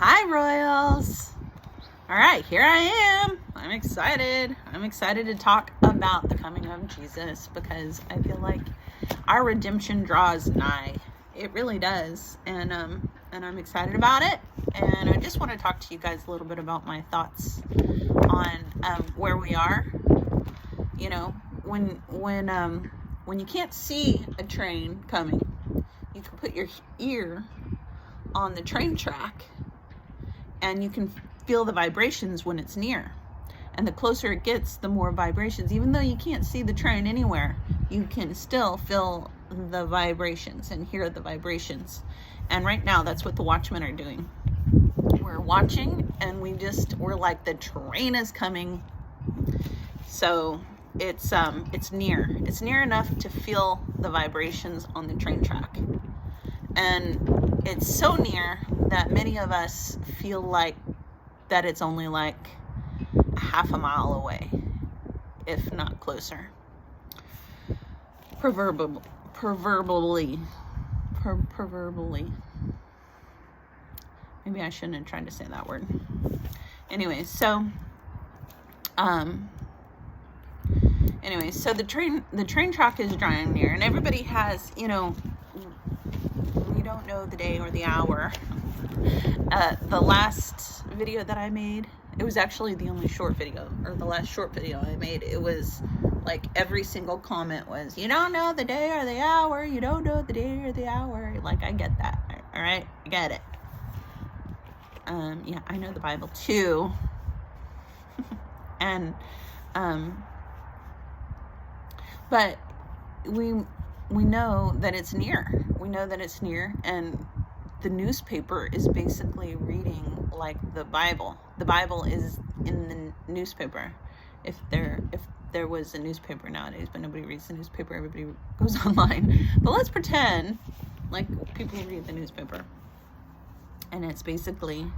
Hi, Royals. All right, here I am. I'm excited. I'm excited to talk about the coming of Jesus because I feel like our redemption draws nigh. It really does, and I'm excited about it. And I just want to talk to you guys a little bit about my thoughts on where we are. You know, when you can't see a train coming, you can put your ear on the train track and you can feel the vibrations when it's near. And the closer it gets, the more vibrations. Even though you can't see the train anywhere, you can still feel the vibrations and hear the vibrations. And right now, that's what the watchmen are doing. We're watching, and we're like, the train is coming. So it's near. It's near enough to feel the vibrations on the train track. And it's so near that many of us feel like that it's only like a half a mile away, if not closer. Proverbially. Maybe I shouldn't have tried to say that word. Anyway, so the train track is drawing near, and everybody has, we don't know the day or the hour. The last video that I made, it was actually the only short video, or the last short video I made. It was like every single comment was, you don't know the day or the hour, you don't know the day or the hour. Like, I get that. All right, I get it. Yeah, I know the Bible too. And but we know that it's near. We know that it's near, and the newspaper is basically reading like the Bible. The Bible is in the newspaper. If there was a newspaper nowadays, but nobody reads the newspaper, everybody goes online. But let's pretend like people read the newspaper. And it's basically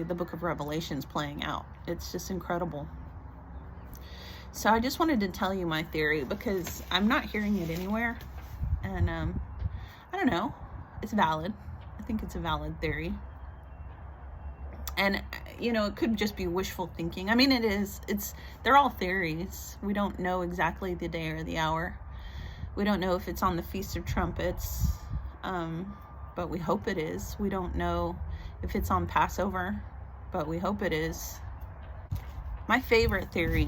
the book of Revelations playing out. It's just incredible. So I just wanted to tell you my theory because I'm not hearing it anywhere. And I don't know. It's valid. I think it's a valid theory. And, it could just be wishful thinking. I mean, it is. They're all theories. We don't know exactly the day or the hour. We don't know if it's on the Feast of Trumpets, but we hope it is. We don't know if it's on Passover, but we hope it is. My favorite theory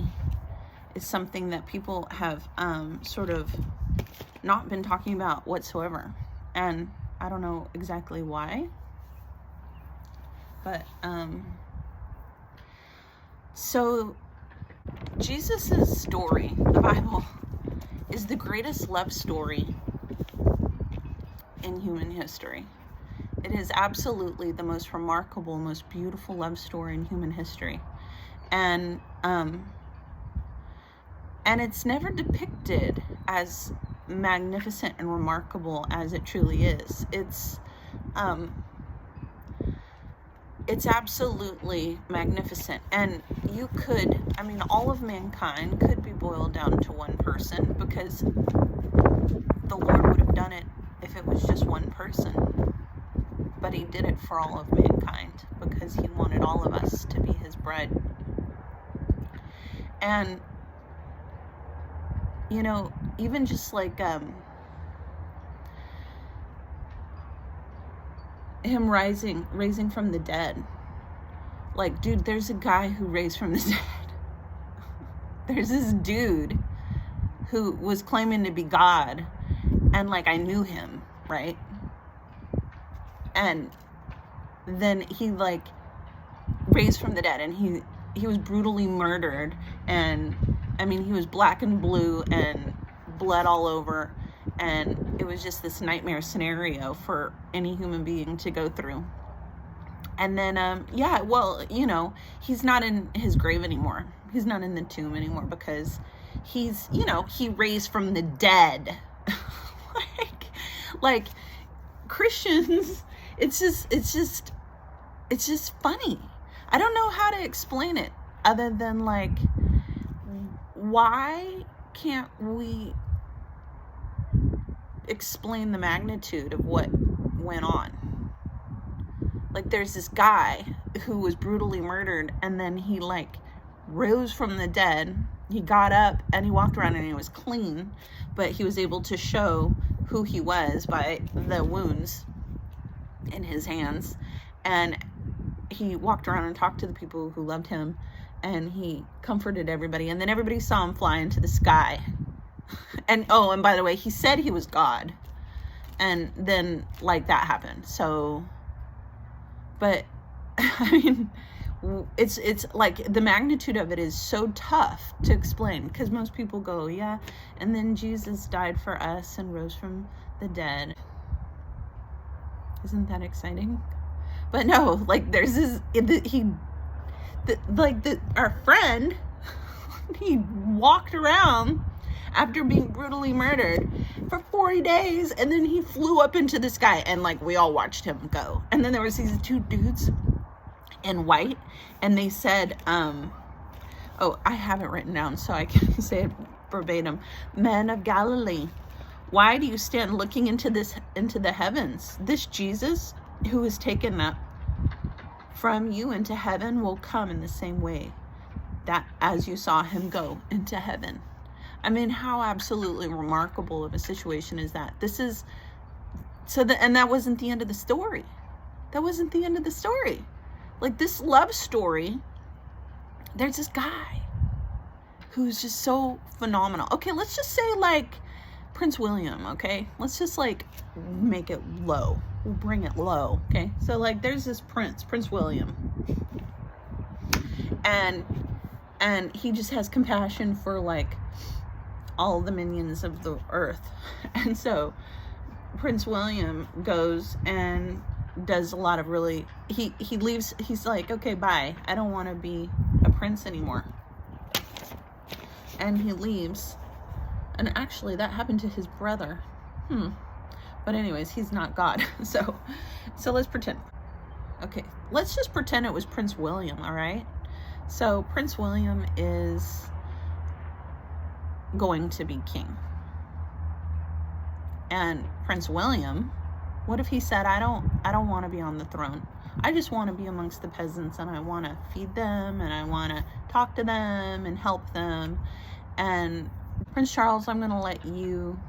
is something that people have sort of not been talking about whatsoever. And I don't know exactly why. But, so Jesus' story, the Bible, is the greatest love story in human history. It is absolutely the most remarkable, most beautiful love story in human history. And it's never depicted as magnificent and remarkable as it truly is. It's absolutely magnificent. And all of mankind could be boiled down to one person, because the Lord would have done it if it was just one person. But he did it for all of mankind because he wanted all of us to be his bride. And, even just like him raising from the dead. Like, dude, there's a guy who raised from the dead. There's this dude who was claiming to be God, and like, I knew him, right? And then he like raised from the dead, and he was brutally murdered, and he was black and blue and blood all over, and it was just this nightmare scenario for any human being to go through. And then he's not in his grave anymore. He's not in the tomb anymore because he raised from the dead. like Christians, it's just funny. I don't know how to explain it other than like, why can't we explain the magnitude of what went on. Like, there's this guy who was brutally murdered, and then he like rose from the dead. He got up and he walked around and he was clean, but he was able to show who he was by the wounds in his hands. And he walked around and talked to the people who loved him, and he comforted everybody. And then everybody saw him fly into the sky. And oh, and by the way, he said he was God. And then like that happened. So, but I mean, it's like the magnitude of it is so tough to explain, because most people go, yeah, and then Jesus died for us and rose from the dead. Isn't that exciting? But no, like there's this, our friend, he walked around after being brutally murdered for 40 days, and then he flew up into the sky, and like we all watched him go. And then there was these two dudes in white, and they said, oh, I have it written down so I can say it verbatim. Men of Galilee, why do you stand looking into the heavens? This Jesus who is taken up from you into heaven will come in the same way that as you saw him go into heaven. I mean, how absolutely remarkable of a situation is that? This is and that wasn't the end of the story. That wasn't the end of the story. Like, this love story, there's this guy who's just so phenomenal. Okay, let's just say like Prince William, okay? Let's just like make it low. We'll bring it low, okay? So like there's this Prince William. And he just has compassion for like all the minions of the earth. And so Prince William goes and does a lot of really, he leaves, he's like, okay, bye, I don't want to be a prince anymore. And he leaves. And actually that happened to his brother. But anyways, he's not God. So let's pretend. Okay, let's just pretend it was Prince William, all right? So Prince William is going to be king. And Prince William, what if he said, I don't want to be on the throne. I just want to be amongst the peasants, and I want to feed them, and I want to talk to them and help them. And Prince Charles, I'm going to let you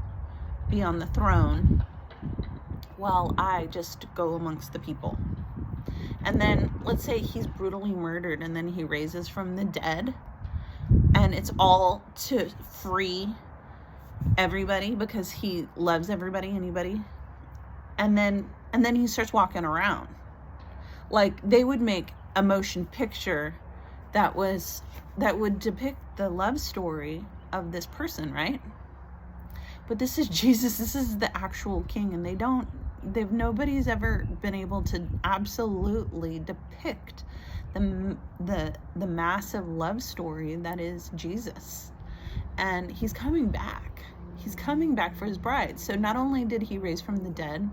be on the throne while I just go amongst the people. And then let's say he's brutally murdered, and then he raises from the dead, and it's all to free everybody because he loves everybody, anybody. And then he starts walking around. Like, they would make a motion picture that would depict the love story of this person, right? But this is Jesus. This is the actual king, and nobody's ever been able to absolutely depict the massive love story that is Jesus. And he's coming back. He's coming back for his bride. So not only did he raise from the dead,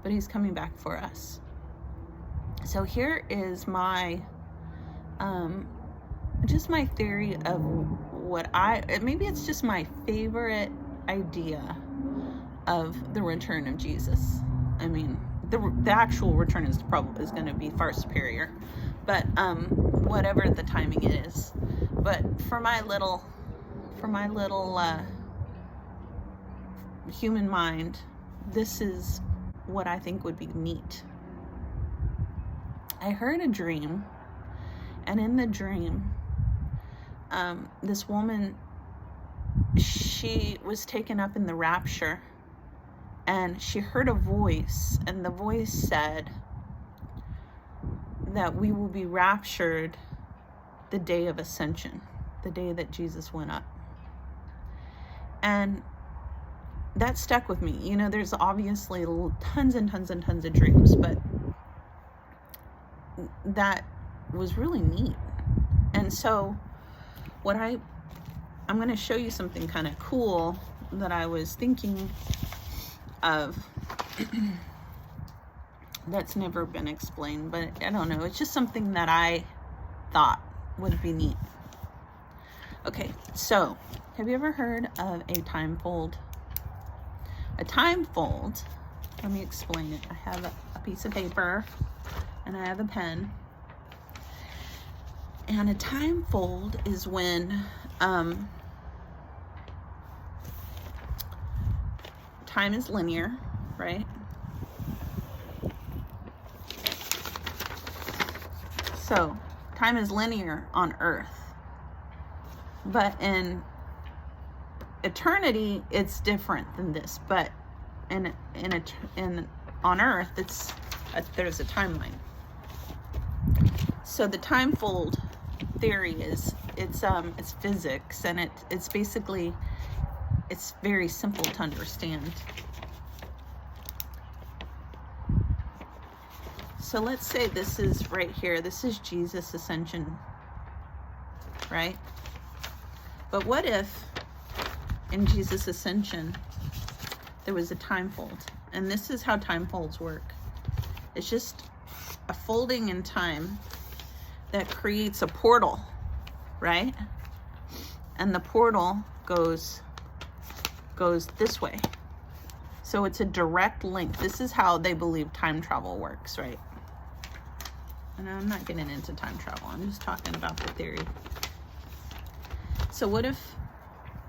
but he's coming back for us. So here is my just my theory of maybe it's just my favorite idea of the return of Jesus. I mean, the actual return is going to be far superior, but whatever the timing is. But for my little human mind, this is what I think would be neat. I heard a dream, and in the dream, this woman, she was taken up in the rapture, and she heard a voice, and the voice said that we will be raptured the day of Ascension, the day that Jesus went up. And that stuck with me. You know, there's obviously tons and tons and tons of dreams, but that was really neat. And so I'm going to show you something kind of cool that I was thinking of that's never been explained, but I don't know. It's just something that I thought would be neat. Okay, so have you ever heard of a time fold? A time fold, let me explain it. I have a piece of paper and I have a pen. And a time fold is when time is linear, right? So time is linear on Earth, but in eternity it's different than this. But in on Earth there's a timeline. So the time fold theory is it's physics, and it's basically, it's very simple to understand. So let's say this is right here. This is Jesus' ascension, right? But what if in Jesus' ascension there was a time fold? And this is how time folds work. It's just a folding in time that creates a portal, right? And the portal goes this way. So it's a direct link. This is how they believe time travel works, right? And I'm not getting into time travel. I'm just talking about the theory. So what if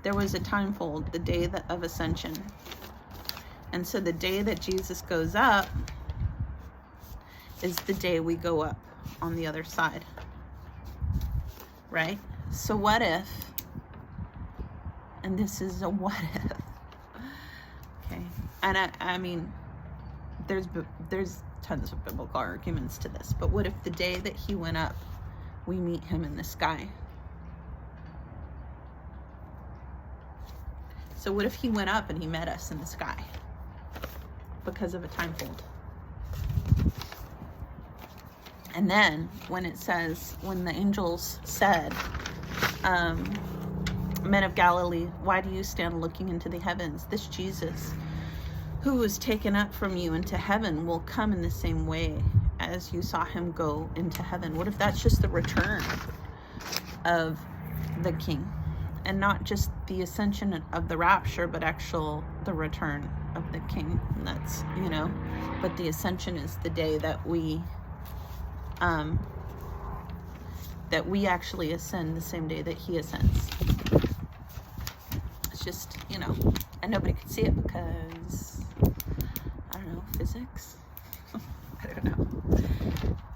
there was a time fold, the day of ascension? And so the day that Jesus goes up is the day we go up on the other side, right? So what if, and this is a what if, okay? And I mean, there's tons of biblical arguments to this, but what if the day that he went up, we meet him in the sky? So what if he went up and he met us in the sky because of a time fold? And then when it says, when the angels said, men of Galilee, why do you stand looking into the heavens? This Jesus who was taken up from you into heaven will come in the same way as you saw him go into heaven. What if that's just the return of the king, and not just the ascension of the rapture, but the return of the king? And that's, but the ascension is the day that we actually ascend, the same day that he ascends. It's just, and nobody can see it because, I don't know, physics? I don't know.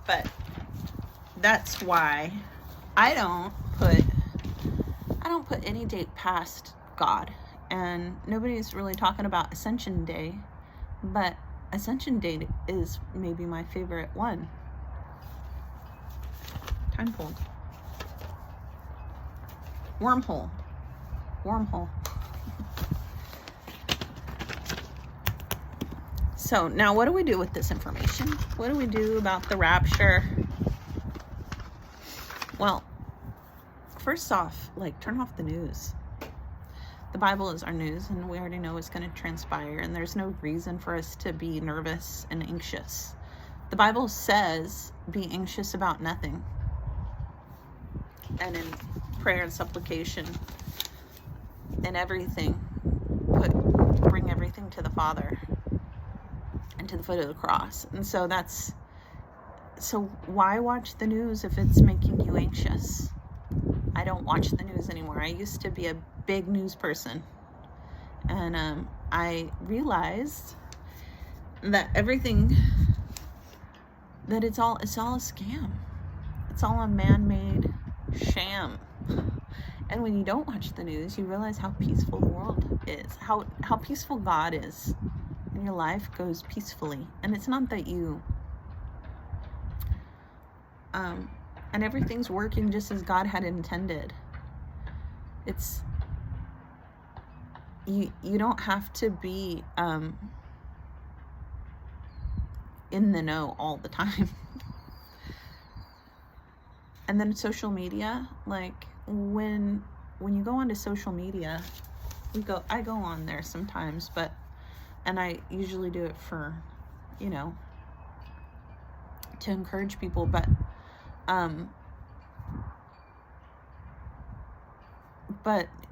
But that's why I don't put any date past God. And nobody's really talking about Ascension Day, but Ascension Day is maybe my favorite one. Time fold. Wormhole. So now what do we do with this information? What do we do about the rapture? Well, first off, turn off the news. The Bible is our news, and we already know it's going to transpire, and there's no reason for us to be nervous and anxious. The Bible says, be anxious about nothing. And in prayer and supplication and everything, bring everything to the Father and to the foot of the cross. And so why watch the news if it's making you anxious? I don't watch the news anymore. I used to be a big news person, and I realized that that it's all a scam. It's all a man-made sham. And when you don't watch the news, you realize how peaceful the world is, how peaceful God is, and your life goes peacefully. And it's not that and everything's working just as God had intended. It's you don't have to be in the know all the time. And then social media, when you go onto social media, I go on there sometimes, and I usually do it for, to encourage people, but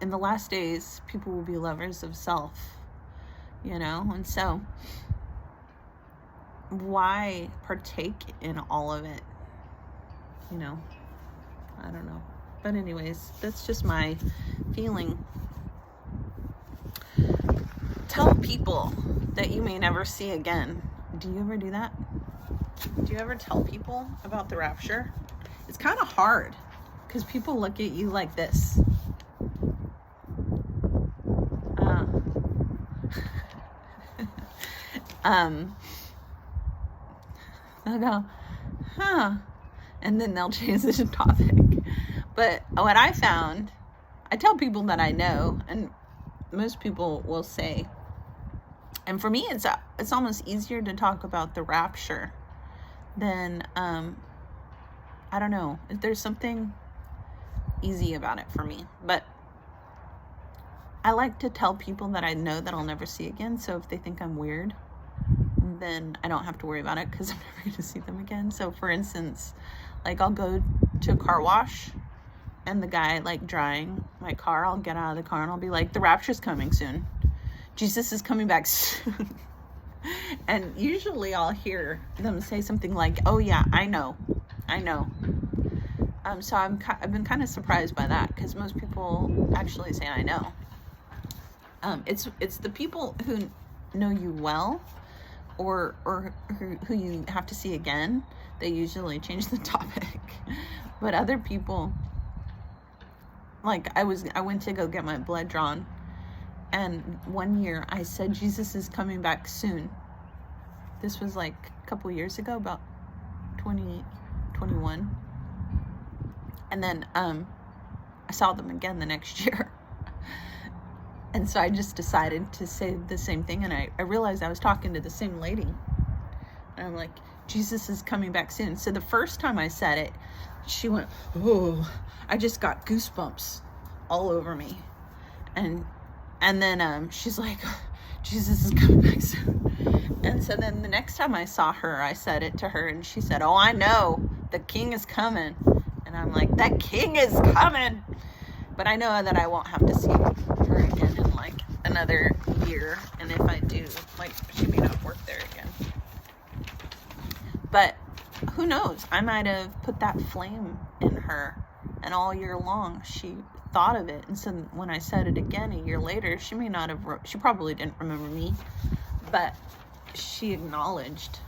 in the last days, people will be lovers of self, you know? And so why partake in all of it? You know, I don't know. But anyways, that's just my feeling. Tell people that you may never see again. Do you ever do that? Do you ever tell people about the rapture? It's kind of hard because people look at you like this. They'll go, huh, and then they'll change the topic. But what I found, I tell people that I know, and most people will say, and for me, it's almost easier to talk about the rapture than, I don't know, there's something easy about it for me. But I like to tell people that I know that I'll never see again. So if they think I'm weird, then I don't have to worry about it because I'm never going to see them again. So for instance, like I'll go to a car wash and the guy like drying my car, I'll get out of the car and I'll be like, the rapture's coming soon. Jesus is coming back soon. And usually I'll hear them say something like, oh yeah, I know. So I've been kind of surprised by that because most people actually say I know. It's the people who know you well or who you have to see again, they usually change the topic. But other people, like I went to go get my blood drawn, and one year I said Jesus is coming back soon. This was like a couple years ago, about 2021. And then I saw them again the next year. And so I just decided to say the same thing. And I realized I was talking to the same lady. And I'm like, Jesus is coming back soon. So the first time I said it, she went, oh, I just got goosebumps all over me. And then she's like, Jesus is coming back soon. And so then the next time I saw her, I said it to her. And she said, oh, I know, the king is coming. And I'm like, that king is coming. But I know that I won't have to see her again in like another year. And if I do, like, she may not work there again. But who knows? I might have put that flame in her, and all year long she thought of it. And so when I said it again a year later, she may not have, she probably didn't remember me, but she acknowledged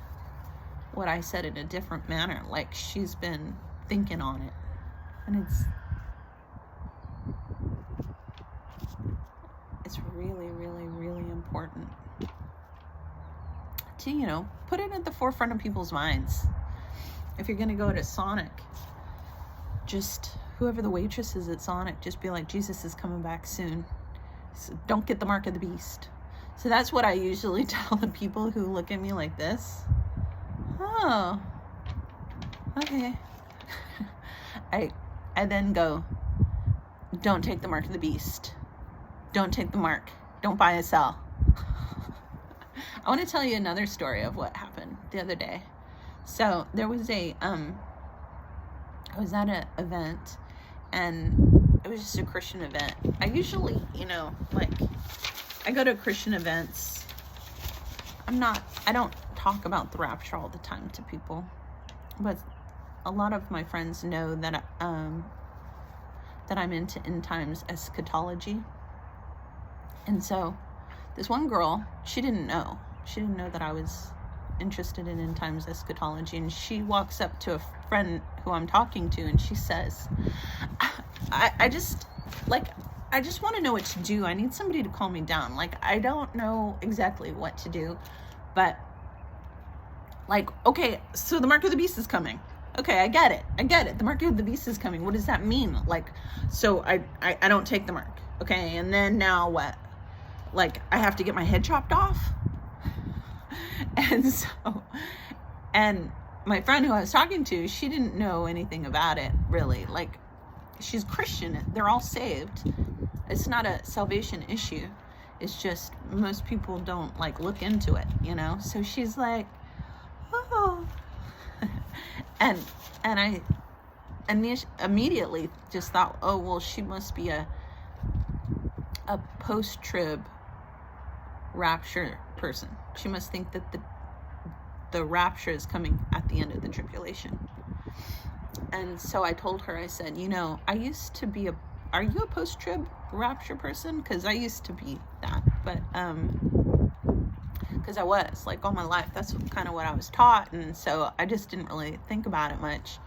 what I said in a different manner. Like she's been thinking on it. And it's really, really, really important to, you know, put it at the forefront of people's minds. If you're going to go to Sonic, just whoever the waitress is at Sonic, just be like, Jesus is coming back soon. So don't get the mark of the beast. So that's what I usually tell the people who look at me like this. Oh, okay. I then go, don't take the mark of the beast. Don't take the mark. Don't buy or sell. I want to tell you another story of what happened the other day. So there was I was at an event, and it was just a Christian event. I usually, you know, like, I go to Christian events. I don't talk about the rapture all the time to people, but a lot of my friends know that that I'm into end times eschatology. And so this one girl, she didn't know that I was interested in end times eschatology, and she walks up to a friend who I'm talking to, and she says, I just want to know what to do. I need somebody to calm me down. Like, I don't know exactly what to do, but like, okay, so the mark of the beast is coming. Okay, I get it. The mark of the beast is coming. What does that mean? Like, so I don't take the mark. Okay, and then now what? Like, I have to get my head chopped off? And my friend who I was talking to, she didn't know anything about it, really. Like, she's Christian. They're all saved. It's not a salvation issue. It's just most people don't, like, look into it, you know? So she's like, oh. And I immediately just thought, oh, well, she must be a post-trib rapture person. She must think that the rapture is coming at the end of the tribulation. And so I told her, I said, I used to be are you a post-trib rapture person? Because I used to be that, but because I was, like, all my life, that's kind of what I was taught, and so I just didn't really think about it much.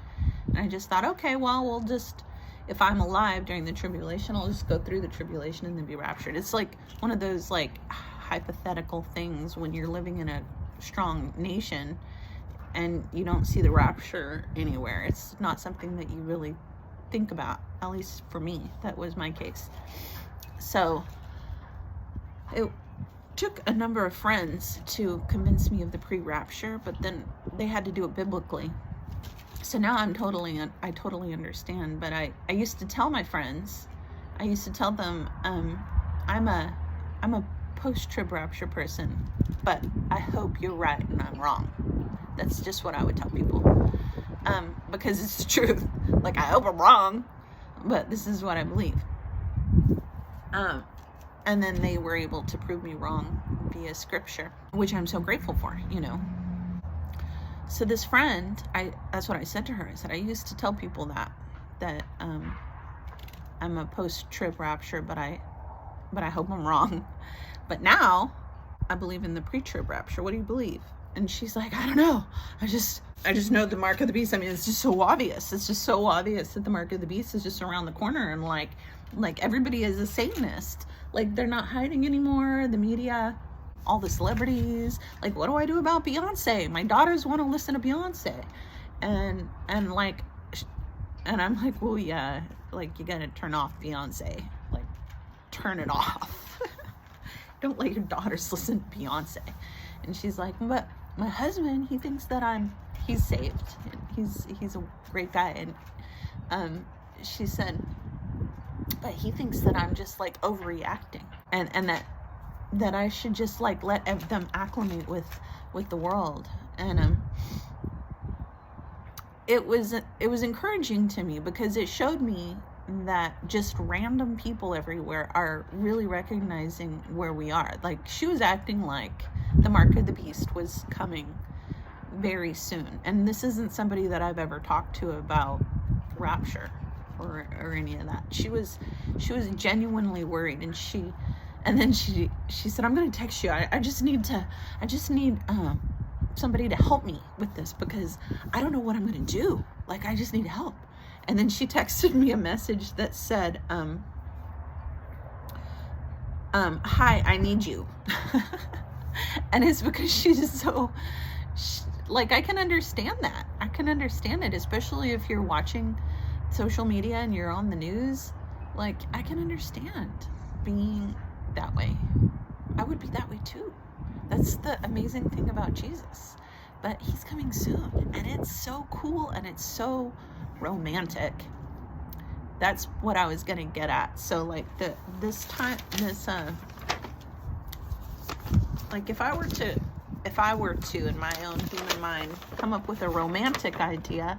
And I just thought, okay, well, we'll just, if I'm alive during the tribulation, I'll just go through the tribulation and then be raptured. It's like one of those, like, hypothetical things when you're living in a strong nation and you don't see the rapture anywhere. It's not something that you really think about, at least for me. That was my case. So it took a number of friends to convince me of the pre-rapture, but then they had to do it biblically. So now I totally understand. But I used to tell my friends, I used to tell them, I'm a post-trib rapture person, but I hope you're right and I'm wrong. That's just what I would tell people, because it's the truth. Like, I hope I'm wrong, but this is what I believe. And then they were able to prove me wrong via scripture, which I'm so grateful for, So this friend, that's what I said to her. I said, I used to tell people that I'm a post-trib rapture, but I hope I'm wrong. But now I believe in the pre-trib rapture. What do you believe? And she's like, I don't know. I just know the mark of the beast. I mean, it's just so obvious. It's just so obvious that the mark of the beast is just around the corner. And like everybody is a Satanist. Like, they're not hiding anymore. The media, all the celebrities. Like, what do I do about Beyonce? My daughters want to listen to Beyonce. And I'm like, well, yeah, like, you got to turn off Beyonce. Like, turn it off. Don't let your daughters listen to Beyonce. And she's like, but my husband, he thinks that he's saved. He's a great guy. And she said, but he thinks that I'm just, like, overreacting, and that I should just, like, let them acclimate with the world. And it was encouraging to me, because it showed me that just random people everywhere are really recognizing where we are. Like, she was acting like the mark of the beast was coming very soon. And this isn't somebody that I've ever talked to about rapture or any of that. She was genuinely worried, and then she said, I'm going to text you. I just need somebody to help me with this, because I don't know what I'm going to do. Like, I just need help. And then she texted me a message that said, hi, I need you. And it's because she's so, like, I can understand that. I can understand it, especially if you're watching social media and you're on the news. Like, I can understand being that way. I would be that way too. That's the amazing thing about Jesus. But he's coming soon, and it's so cool, and it's so romantic. That's what I was gonna get at. So, like, like, if I were to in my own human mind come up with a romantic idea,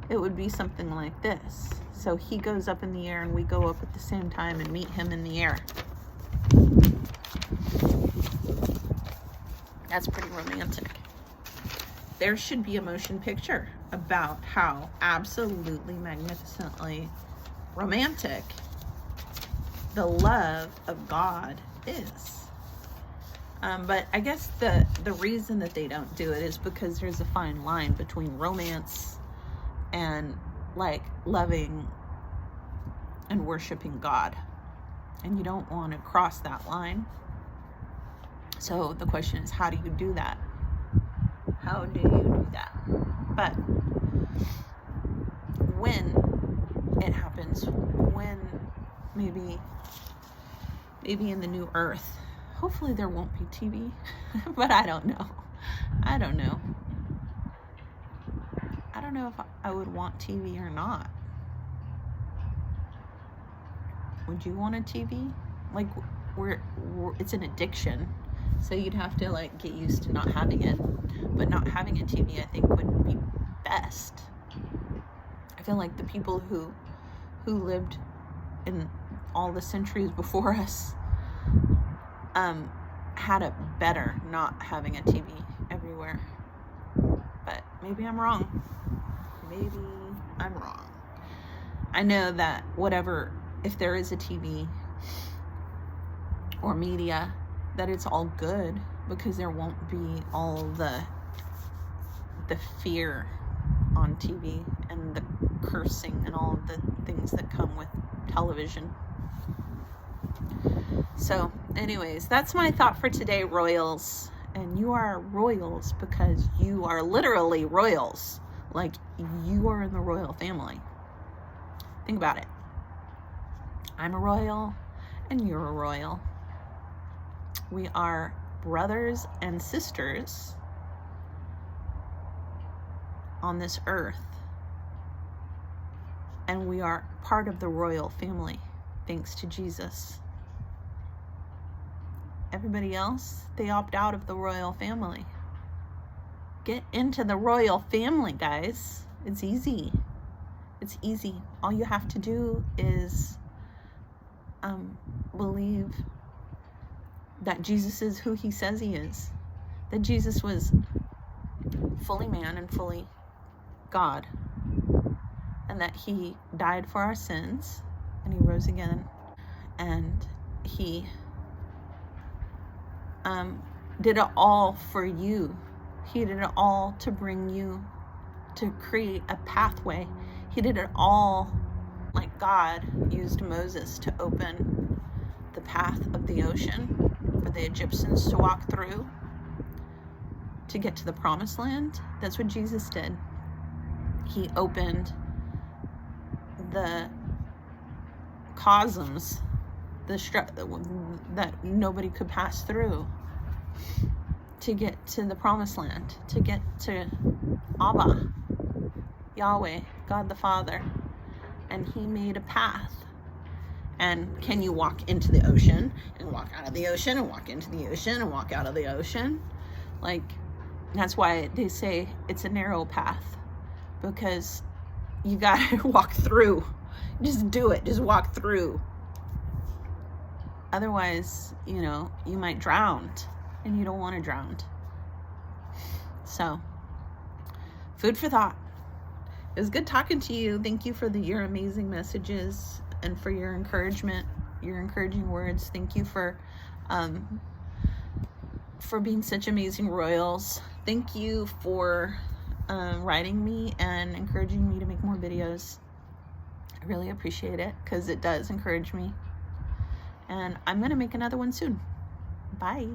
it would be something like this. So he goes up in the air and we go up at the same time and meet him in the air. That's pretty romantic. There should be a motion picture about how absolutely magnificently romantic the love of God is. But I guess the reason that they don't do it is because there's a fine line between romance and, like, loving and worshiping God. And you don't want to cross that line. So the question is, how do you do that? How do you do that? But when it happens, when maybe in the new earth, hopefully there won't be TV, but I don't know. I don't know if I would want TV or not. Would you want a TV? Like, it's an addiction, so you'd have to, like, get used to not having it. But not having a TV, I think, would be best. I feel like the people who lived in all the centuries before us, had it better not having a TV everywhere. But maybe I'm wrong. Maybe I'm wrong. I know that whatever, if there is a TV or media, that it's all good, because there won't be all the fear on TV and the cursing and all of the things that come with television. So anyways, that's my thought for today, royals. And you are royals because you are literally royals. Like, you are in the royal family. Think about it. I'm a royal and you're a royal. We are brothers and sisters on this earth. And we are part of the royal family, thanks to Jesus. Everybody else, they opt out of the royal family. Get into the royal family, guys. It's easy. It's easy. All you have to do is believe that Jesus is who he says he is. That Jesus was fully man and fully God. And that he died for our sins. And he rose again. And he did it all for you. He did it all to bring you, to create a pathway. He did it all like God used Moses to open the path of the ocean for the Egyptians to walk through to get to the promised land. That's what Jesus did. He opened the chasms, that nobody could pass through to get to the promised land, to get to Abba, Yahweh, God the Father. And he made a path. And can you walk into the ocean and walk out of the ocean and walk into the ocean and walk out of the ocean? Like, that's why they say it's a narrow path, because you gotta walk through. Just do it. Just walk through. Otherwise, you might drown, and you don't want to drown. So, food for thought. It was good talking to you. Thank you for your amazing messages and for your encouragement, your encouraging words. Thank you for being such amazing royals. Thank you for writing me and encouraging me to make more videos. I really appreciate it, because it does encourage me. And I'm going to make another one soon. Bye.